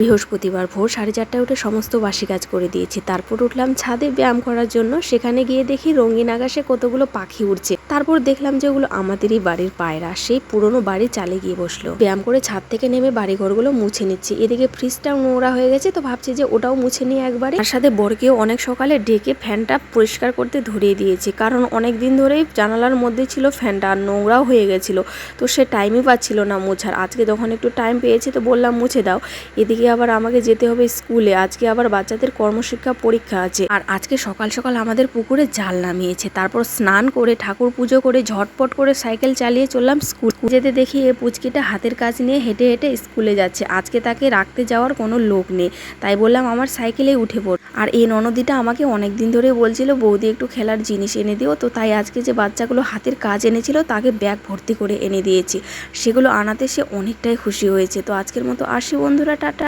বৃহস্পতিবার ভোর 4:30টায় উঠে সমস্ত বাসি কাজ করে দিয়েছি। তারপর উঠলাম ছাদে ব্যায়াম করার জন্য। সেখানে গিয়ে দেখি রঙিন আকাশে কতগুলো পাখি উড়ছে। তারপর দেখলাম যে ওগুলো আমাদেরই বাড়ির পায়রা। সেই পুরনো বাড়ির চালে গিয়ে বসলো। ব্যায়াম করে ছাদ থেকে নেমে বাড়িঘরগুলো মুছে নিচ্ছি। এদিকে ফ্রিজটাও নোংরা হয়ে গেছে, তো ভাবছি যে ওটাও মুছে নিয়ে একবারে। তার সাথে বরকেও অনেক সকালে ডেকে ফ্যানটা পরিষ্কার করতে ধরিয়ে দিয়েছি, কারণ অনেক দিন ধরেই জানালার মধ্যে ছিল ফ্যানটা, আর নোংরাও হয়ে গেছিল। তো সে টাইমই পাচ্ছিল না মোছার। আজকে যখন একটু টাইম পেয়েছি তো বললাম মুছে দাও। এদিকে আবার আমাকে যেতে হবে স্কুলে। আজকে আবার বাচ্চাদের কর্মশিক্ষা পরীক্ষা আছে। আর আজকে সকাল সকাল আমাদের পুকুরে জাল নামিয়েছে। তারপর স্নান করে ঠাকুর পুজো করে ঝটপট করে সাইকেল চালিয়ে চললাম স্কুল। যেতে দেখি এ পুচকিটা হাতের কাজ নিয়ে হেঁটে হেঁটে স্কুলে যাচ্ছে। আজকে তাকে রাখতে যাওয়ার কোনো লোক নেই, তাই বললাম আমার সাইকেলে উঠে পড়। আর এই ননদিটা আমাকে অনেক দিন ধরে বলছিল বৌদি একটু খেলার জিনিস এনে দিও, তো তাই আজকে যে বাচ্চাগুলো হাতের কাজ এনেছিল তাকে ব্যাগ ভর্তি করে এনে দিয়েছি। সেগুলো আনাতে সে অনেকটাই খুশি হয়েছে। তো আজকের মতো আসি বন্ধুরা, টাটা।